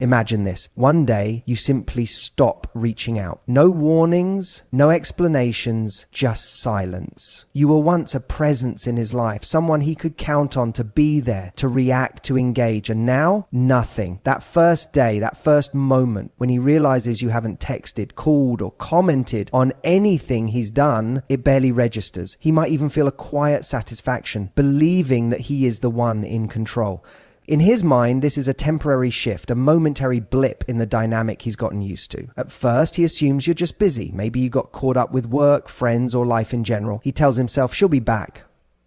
Imagine this. One day, you simply stop reaching out. No warnings, no explanations, just silence. You were once a presence in his life, someone he could count on to be there, to react, to engage, and now, nothing. That first day, that first moment, when he realizes you haven't texted, called, or commented on anything he's done, it barely registers. He might even feel a quiet satisfaction, believing that he is the one in control. In his mind, this is a temporary shift, a momentary blip in the dynamic he's gotten used to. At first, he assumes you're just busy. Maybe you got caught up with work, friends, or life in general. He tells himself she'll be back.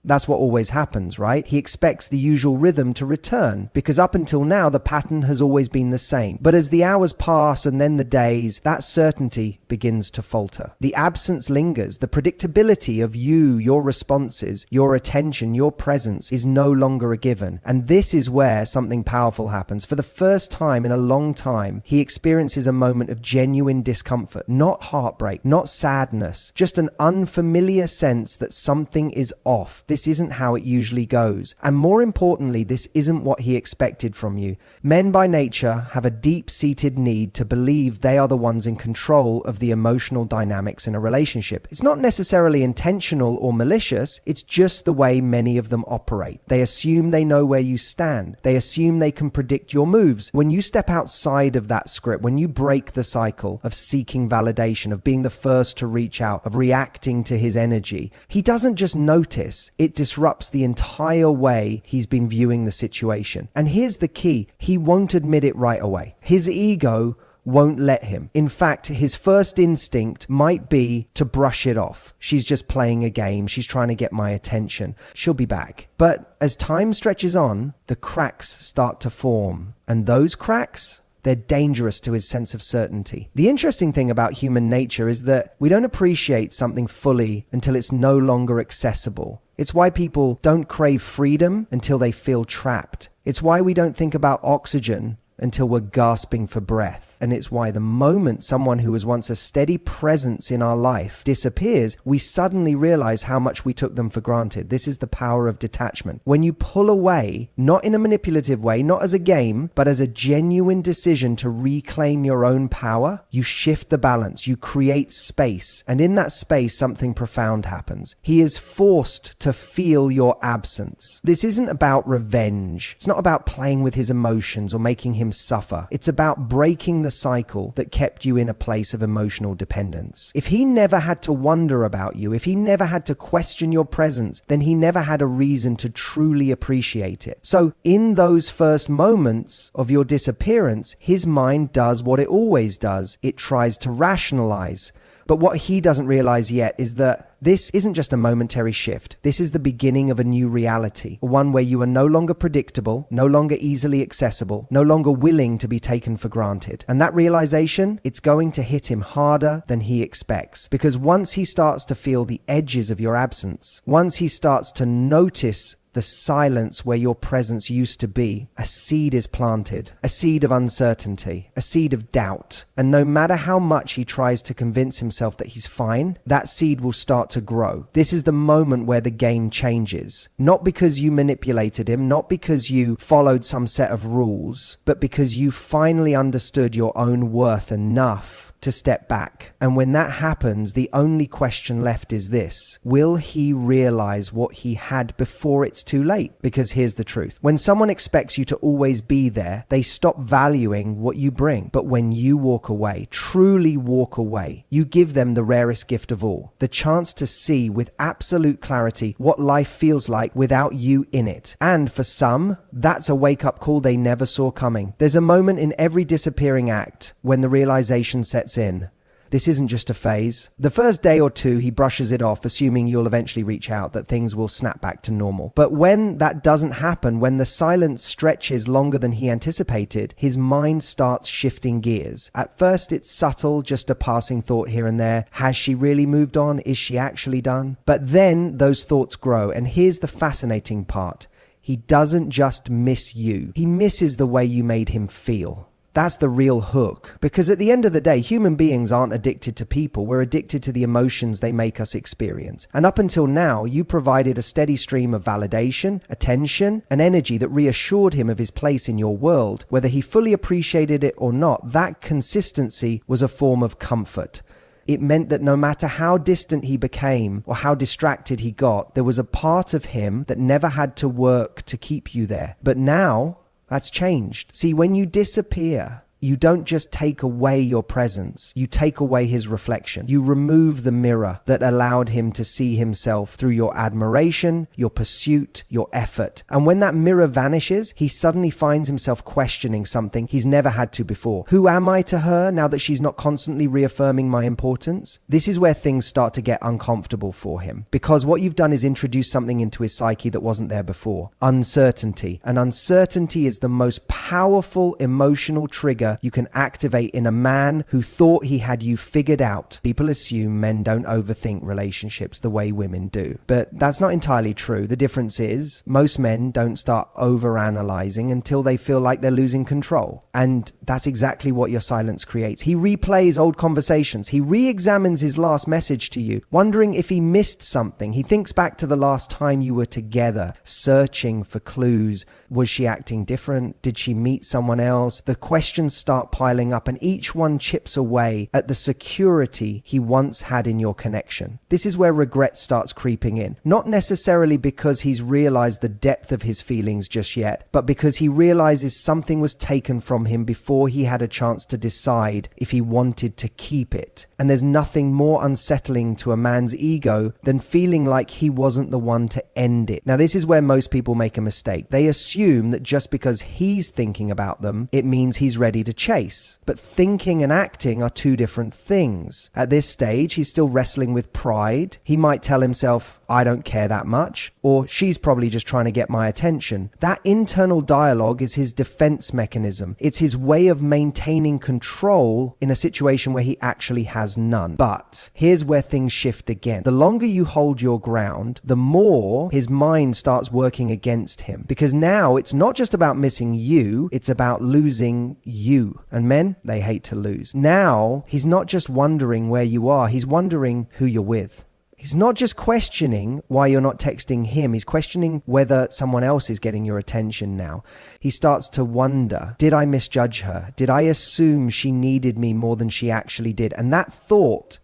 That's what always happens, right? He expects the usual rhythm to return because up until now, the pattern has always been the same. But as the hours pass and then the days, that certainty begins to falter. The absence lingers. The predictability of you, your responses, your attention, your presence is no longer a given. And this is where something powerful happens. For the first time in a long time, he experiences a moment of genuine discomfort, not heartbreak, not sadness, just an unfamiliar sense that something is off. This isn't how it usually goes. And more importantly, this isn't what he expected from you. Men by nature have a deep-seated need to believe they are the ones in control of the emotional dynamics in a relationship. It's not necessarily intentional or malicious. It's just the way many of them operate. They assume they know where you stand. They assume they can predict your moves. When you step outside of that script, when you break the cycle of seeking validation, of being the first to reach out, of reacting to his energy, he doesn't just notice. It disrupts the entire way he's been viewing the situation. And here's the key. He won't admit it right away. His ego won't let him. In fact, his first instinct might be to brush it off. She's just playing a game. She's trying to get my attention. She'll be back. But as time stretches on, the cracks start to form. And those cracks, they're dangerous to his sense of certainty. The interesting thing about human nature is that we don't appreciate something fully until it's no longer accessible. It's why people don't crave freedom until they feel trapped. It's why we don't think about oxygen until we're gasping for breath. And it's why the moment someone who was once a steady presence in our life disappears, we suddenly realize how much we took them for granted. This is the power of detachment. When you pull away, not in a manipulative way, not as a game, but as a genuine decision to reclaim your own power, you shift the balance, you create space. And in that space, something profound happens. He is forced to feel your absence. This isn't about revenge. It's not about playing with his emotions or making him suffer. It's about breaking the cycle that kept you in a place of emotional dependence. If he never had to wonder about you, if he never had to question your presence, then he never had a reason to truly appreciate it. So in those first moments of your disappearance, his mind does what it always does. It tries to rationalize. But what he doesn't realize yet is that this isn't just a momentary shift. This is the beginning of a new reality, one where you are no longer predictable, no longer easily accessible, no longer willing to be taken for granted. And that realization, it's going to hit him harder than he expects. Because once he starts to feel the edges of your absence, once he starts to notice the silence where your presence used to be, a seed is planted, a seed of uncertainty, a seed of doubt. And no matter how much he tries to convince himself that he's fine, that seed will start to grow. This is the moment where the game changes. Not because you manipulated him, not because you followed some set of rules, but because you finally understood your own worth enough to step back. And when that happens, the only question left is this: will he realize what he had before it's too late? Because here's the truth. When someone expects you to always be there, they stop valuing what you bring. But when you walk away, truly walk away, you give them the rarest gift of all, the chance to see with absolute clarity what life feels like without you in it. And for some, that's a wake-up call they never saw coming. There's a moment in every disappearing act when the realization sets in. This isn't just a phase. The first day or two, he brushes it off, assuming you'll eventually reach out, that things will snap back to normal. But when that doesn't happen, when the silence stretches longer than he anticipated, his mind starts shifting gears. At first, it's subtle, just a passing thought here and there. Has she really moved on? Is she actually done? But then those thoughts grow. And here's the fascinating part. He doesn't just miss you. He misses the way you made him feel. That's the real hook. Because at the end of the day, human beings aren't addicted to people. We're addicted to the emotions they make us experience. And up until now, you provided a steady stream of validation, attention, and energy that reassured him of his place in your world. Whether he fully appreciated it or not, that consistency was a form of comfort. It meant that no matter how distant he became or how distracted he got, there was a part of him that never had to work to keep you there. But now, that's changed. See, when you disappear, you don't just take away your presence, you take away his reflection. You remove the mirror that allowed him to see himself through your admiration, your pursuit, your effort. And when that mirror vanishes, he suddenly finds himself questioning something he's never had to before. Who am I to her now that she's not constantly reaffirming my importance? This is where things start to get uncomfortable for him, because what you've done is introduce something into his psyche that wasn't there before. Uncertainty. And uncertainty is the most powerful emotional trigger you can activate in a man who thought he had you figured out. People assume men don't overthink relationships the way women do, but that's not entirely true. The difference is most men don't start overanalyzing until they feel like they're losing control. And that's exactly what your silence creates. He replays old conversations. He re-examines his last message to you, wondering if he missed something. He thinks back to the last time you were together, searching for clues. Was she acting different? Did she meet someone else? The questions start piling up, and each one chips away at the security he once had in your connection. This is where regret starts creeping in. Not necessarily because he's realized the depth of his feelings just yet, but because he realizes something was taken from him before he had a chance to decide if he wanted to keep it. And there's nothing more unsettling to a man's ego than feeling like he wasn't the one to end it. Now, this is where most people make a mistake. They assume that just because he's thinking about them, it means he's ready to chase. But thinking and acting are two different things. At this stage, he's still wrestling with pride. He might tell himself, I don't care that much, or she's probably just trying to get my attention. That internal dialogue is his defense mechanism. It's his way of maintaining control in a situation where he actually has none. But here's where things shift again. The longer you hold your ground, the more his mind starts working against him. Because now it's not just about missing you, it's about losing you. And men, they hate to lose. Now, he's not just wondering where you are, he's wondering who you're with. He's not just questioning why you're not texting him. He's questioning whether someone else is getting your attention now. He starts to wonder, did I misjudge her? Did I assume she needed me more than she actually did? And that thought,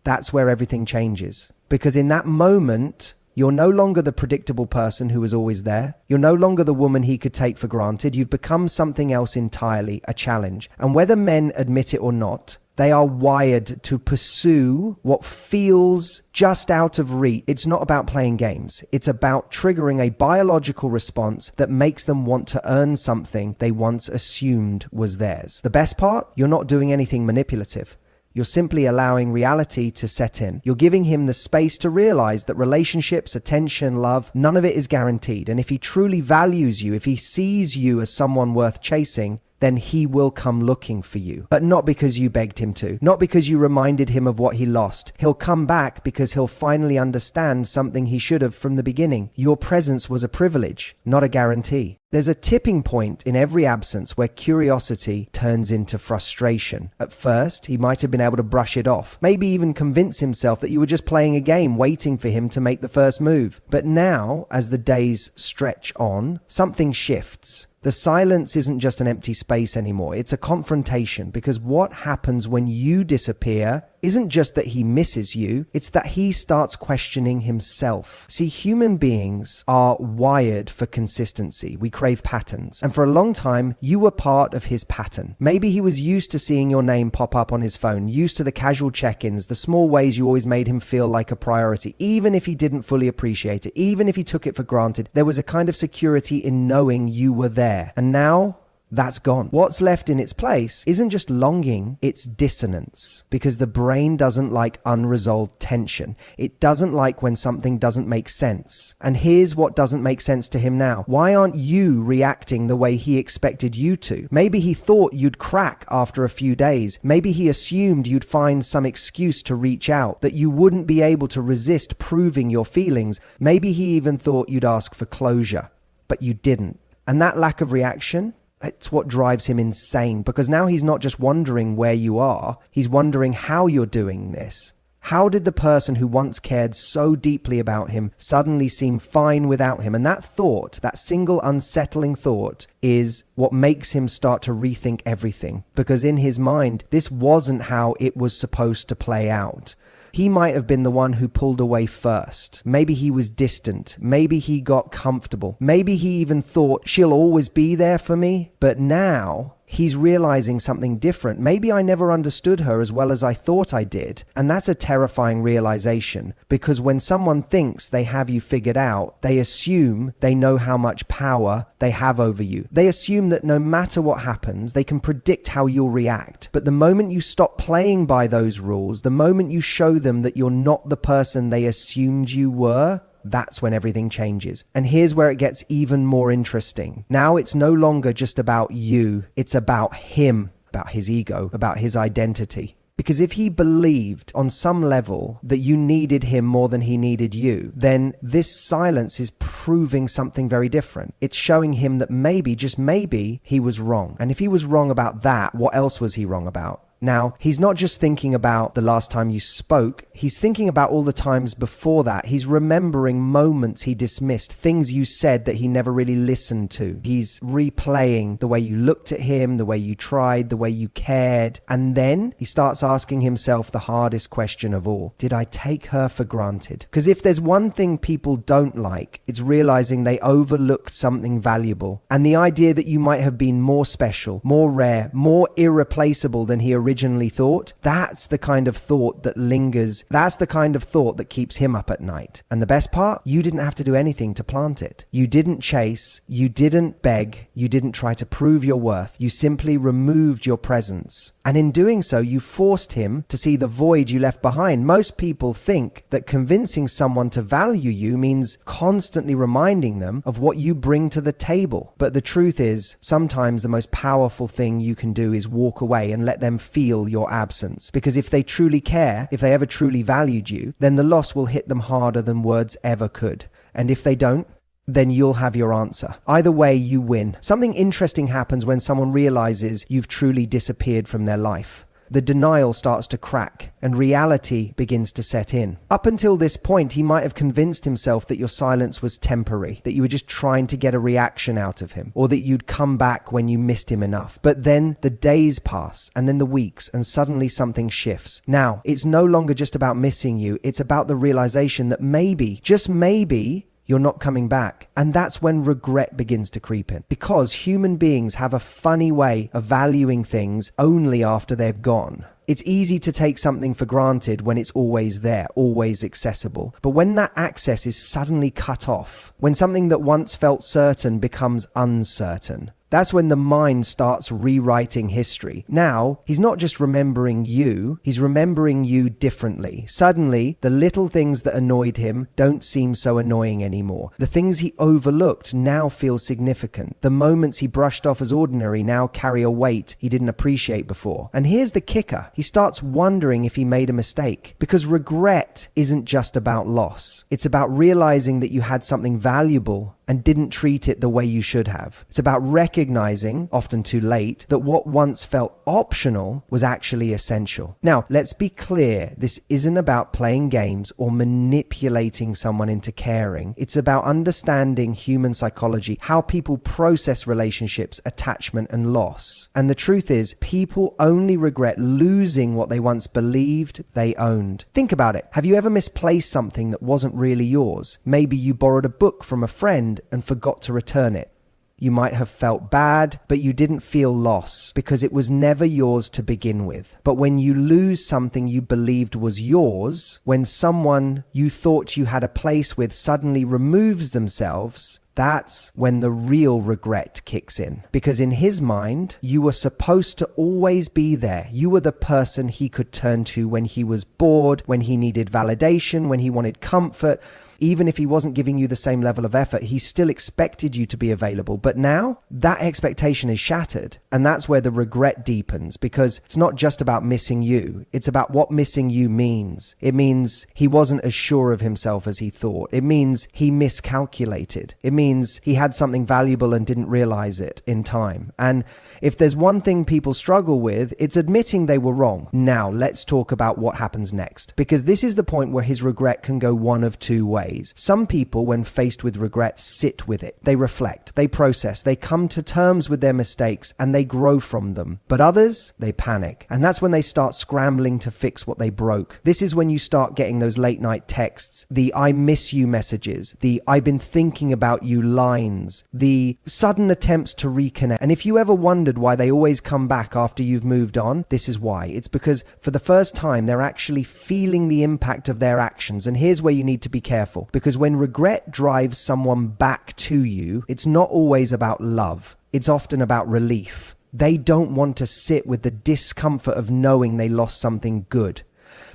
that's where everything changes. Because in that moment, you're no longer the predictable person who was always there. You're no longer the woman he could take for granted. You've become something else entirely, a challenge. And whether men admit it or not, they are wired to pursue what feels just out of reach. It's not about playing games. It's about triggering a biological response that makes them want to earn something they once assumed was theirs. The best part? You're not doing anything manipulative. You're simply allowing reality to set in. You're giving him the space to realize that relationships, attention, love, none of it is guaranteed. And if he truly values you, if he sees you as someone worth chasing, then he will come looking for you. But not because you begged him to. Not because you reminded him of what he lost. He'll come back because he'll finally understand something he should have from the beginning. Your presence was a privilege, not a guarantee. There's a tipping point in every absence where curiosity turns into frustration. At first, he might have been able to brush it off, maybe even convince himself that you were just playing a game, waiting for him to make the first move. But now, as the days stretch on, something shifts. The silence isn't just an empty space anymore. It's a confrontation, because what happens when you disappear isn't just that he misses you, it's that he starts questioning himself. See, human beings are wired for consistency. We crave patterns. And for a long time, you were part of his pattern. Maybe he was used to seeing your name pop up on his phone, used to the casual check-ins, the small ways you always made him feel like a priority. Even if he didn't fully appreciate it, even if he took it for granted, there was a kind of security in knowing you were there. And now, that's gone. What's left in its place isn't just longing, it's dissonance. Because the brain doesn't like unresolved tension. It doesn't like when something doesn't make sense. And here's what doesn't make sense to him now. Why aren't you reacting the way he expected you to? Maybe he thought you'd crack after a few days. Maybe he assumed you'd find some excuse to reach out, that you wouldn't be able to resist proving your feelings. Maybe he even thought you'd ask for closure, but you didn't. And that lack of reaction, It's what drives him insane, because now he's not just wondering where you are, he's wondering how you're doing this. How did the person who once cared so deeply about him suddenly seem fine without him? And that thought, that single unsettling thought, is what makes him start to rethink everything. Because in his mind, this wasn't how it was supposed to play out. He might have been the one who pulled away first. Maybe he was distant. Maybe he got comfortable. Maybe he even thought, she'll always be there for me. But now he's realizing something different. Maybe I never understood her as well as I thought I did. And that's a terrifying realization, because when someone thinks they have you figured out, they assume they know how much power they have over you. They assume that no matter what happens, they can predict how you'll react. But the moment you stop playing by those rules, the moment you show them that you're not the person they assumed you were, that's when everything changes. And here's where it gets even more interesting. Now it's no longer just about you. It's about him, about his ego, about his identity. Because if he believed on some level that you needed him more than he needed you, then this silence is proving something very different. It's showing him that maybe, just maybe, he was wrong. And if he was wrong about that, what else was he wrong about? Now, he's not just thinking about the last time you spoke, he's thinking about all the times before that. He's remembering moments he dismissed, things you said that he never really listened to. He's replaying the way you looked at him, the way you tried, the way you cared. And then he starts asking himself the hardest question of all. Did I take her for granted? Because if there's one thing people don't like, it's realizing they overlooked something valuable. And the idea that you might have been more special, more rare, more irreplaceable than he originally thought, that's the kind of thought that lingers. That's the kind of thought that keeps him up at night. And the best part, you didn't have to do anything to plant it. You didn't chase, you didn't beg, you didn't try to prove your worth. You simply removed your presence. And in doing so, you forced him to see the void you left behind. Most people think that convincing someone to value you means constantly reminding them of what you bring to the table. But the truth is, sometimes the most powerful thing you can do is walk away and let them feel your absence. Because if they truly care, if they ever truly valued you, then the loss will hit them harder than words ever could. And if they don't, then you'll have your answer. Either way, you win. Something interesting happens when someone realizes you've truly disappeared from their life. The denial starts to crack and reality begins to set in. Up until this point, he might have convinced himself that your silence was temporary, that you were just trying to get a reaction out of him, or that you'd come back when you missed him enough. But then the days pass, and then the weeks, and suddenly something shifts. Now, it's no longer just about missing you, it's about the realization that maybe, just maybe, you're not coming back. And that's when regret begins to creep in. Because human beings have a funny way of valuing things only after they've gone. It's easy to take something for granted when it's always there, always accessible. But when that access is suddenly cut off, when something that once felt certain becomes uncertain, that's when the mind starts rewriting history. Now, he's not just remembering you, he's remembering you differently. Suddenly, the little things that annoyed him don't seem so annoying anymore. The things he overlooked now feel significant. The moments he brushed off as ordinary now carry a weight he didn't appreciate before. And here's the kicker. He starts wondering if he made a mistake. Because regret isn't just about loss. It's about realizing that you had something valuable and didn't treat it the way you should have. It's about recognizing, often too late, that what once felt optional was actually essential. Now, let's be clear, this isn't about playing games or manipulating someone into caring. It's about understanding human psychology, how people process relationships, attachment, and loss. And the truth is, people only regret losing what they once believed they owned. Think about it. Have you ever misplaced something that wasn't really yours? Maybe you borrowed a book from a friend and forgot to return it. You might have felt bad, but you didn't feel loss because it was never yours to begin with. But when you lose something you believed was yours, when someone you thought you had a place with suddenly removes themselves, that's when the real regret kicks in. Because in his mind, you were supposed to always be there. You were the person he could turn to when he was bored, when he needed validation, when he wanted comfort. Even if he wasn't giving you the same level of effort, he still expected you to be available. But now that expectation is shattered. And that's where the regret deepens, because it's not just about missing you. It's about what missing you means. It means he wasn't as sure of himself as he thought. It means he miscalculated. It means he had something valuable and didn't realize it in time. And if there's one thing people struggle with, it's admitting they were wrong. Now, let's talk about what happens next, because this is the point where his regret can go one of two ways. Some people, when faced with regret, sit with it. They reflect, they process, they come to terms with their mistakes, and they grow from them. But others, they panic. And that's when they start scrambling to fix what they broke. This is when you start getting those late night texts, the I miss you messages, the I've been thinking about you lines, the sudden attempts to reconnect. And if you ever wondered why they always come back after you've moved on, this is why. It's because for the first time, they're actually feeling the impact of their actions. And here's where you need to be careful, because when regret drives someone back to you, it's not always about love. It's often about relief. They don't want to sit with the discomfort of knowing they lost something good.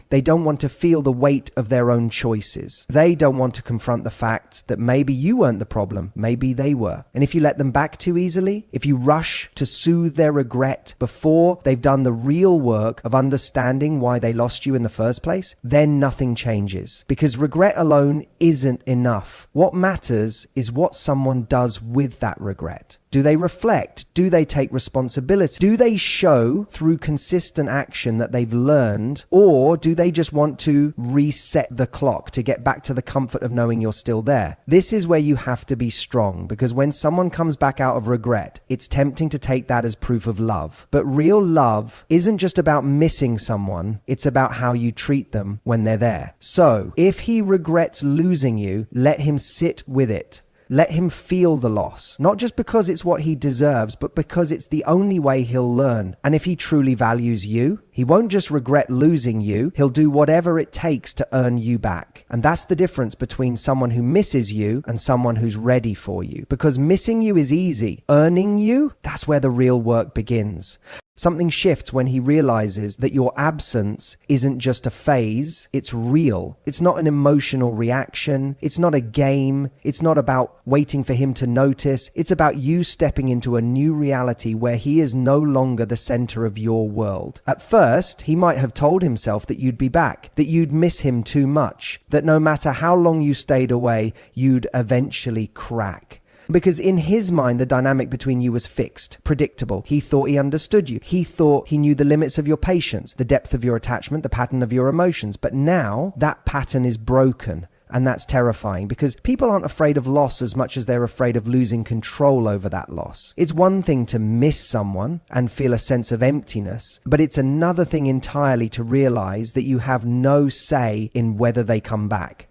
They don't want to feel the weight of their own choices. They don't want to confront the fact that maybe you weren't the problem, maybe they were. And if you let them back too easily, if you rush to soothe their regret before they've done the real work of understanding why they lost you in the first place, then nothing changes. Because regret alone isn't enough. What matters is what someone does with that regret. Do they reflect? Do they take responsibility? Do they show through consistent action that they've learned? Or do they just want to reset the clock to get back to the comfort of knowing you're still there? This is where you have to be strong, because when someone comes back out of regret, it's tempting to take that as proof of love. But real love isn't just about missing someone, it's about how you treat them when they're there. So, if he regrets losing you, let him sit with it. Let him feel the loss, not just because it's what he deserves, but because it's the only way he'll learn. And if he truly values you, he won't just regret losing you, he'll do whatever it takes to earn you back. And that's the difference between someone who misses you and someone who's ready for you. Because missing you is easy. Earning you, that's where the real work begins. Something shifts when he realizes that your absence isn't just a phase, it's real. It's not an emotional reaction. It's not a game. It's not about waiting for him to notice. It's about you stepping into a new reality where he is no longer the center of your world. At first, he might have told himself that you'd be back, that you'd miss him too much, that no matter how long you stayed away, you'd eventually crack. Because in his mind, the dynamic between you was fixed, predictable. He thought he understood you. He thought he knew the limits of your patience, the depth of your attachment, the pattern of your emotions. But now that pattern is broken. And that's terrifying, because people aren't afraid of loss as much as they're afraid of losing control over that loss. It's one thing to miss someone and feel a sense of emptiness, but it's another thing entirely to realize that you have no say in whether they come back.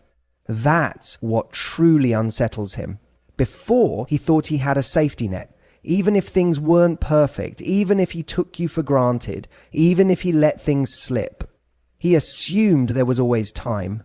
That's what truly unsettles him. Before, he thought he had a safety net. Even if things weren't perfect, even if he took you for granted, even if he let things slip, he assumed there was always time.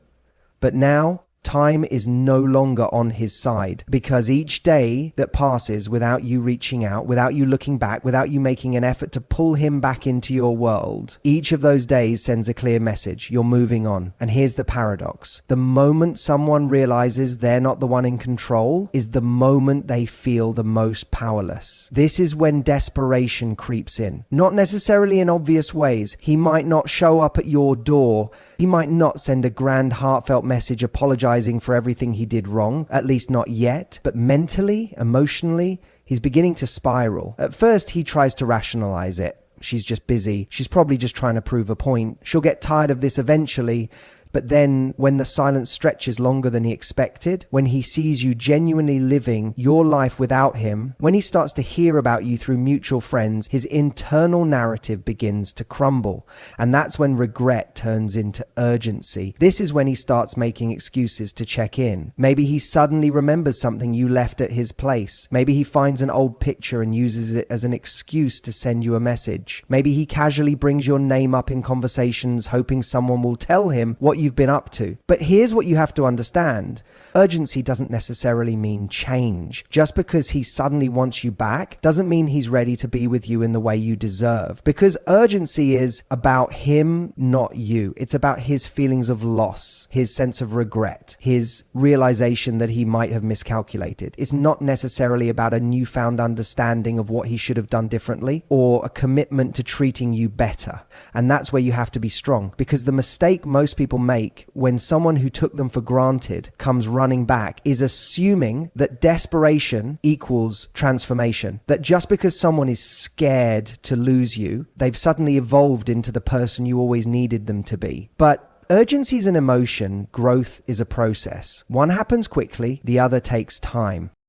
But now, time is no longer on his side, because each day that passes without you reaching out, without you looking back, without you making an effort to pull him back into your world, each of those days sends a clear message. You're moving on. And here's the paradox. The moment someone realizes they're not the one in control is the moment they feel the most powerless. This is when desperation creeps in. Not necessarily in obvious ways. He might not show up at your door. He might not send a grand heartfelt message apologizing for everything he did wrong, at least not yet. But mentally, emotionally, he's beginning to spiral. At first, he tries to rationalize it. She's just busy. She's probably just trying to prove a point. She'll get tired of this eventually. But then when the silence stretches longer than he expected, when he sees you genuinely living your life without him, when he starts to hear about you through mutual friends, his internal narrative begins to crumble. And that's when regret turns into urgency. This is when he starts making excuses to check in. Maybe he suddenly remembers something you left at his place. Maybe he finds an old picture and uses it as an excuse to send you a message. Maybe he casually brings your name up in conversations, hoping someone will tell him what you've been up to. But here's what you have to understand. Urgency doesn't necessarily mean change. Just because he suddenly wants you back doesn't mean he's ready to be with you in the way you deserve. Because urgency is about him, not you. It's about his feelings of loss, his sense of regret, his realization that he might have miscalculated. It's not necessarily about a newfound understanding of what he should have done differently or a commitment to treating you better. And that's where you have to be strong, because the mistake most people make when someone who took them for granted comes running back is assuming that desperation equals transformation. That just because someone is scared to lose you, they've suddenly evolved into the person you always needed them to be. But urgency is an emotion, growth is a process. One happens quickly, the other takes time.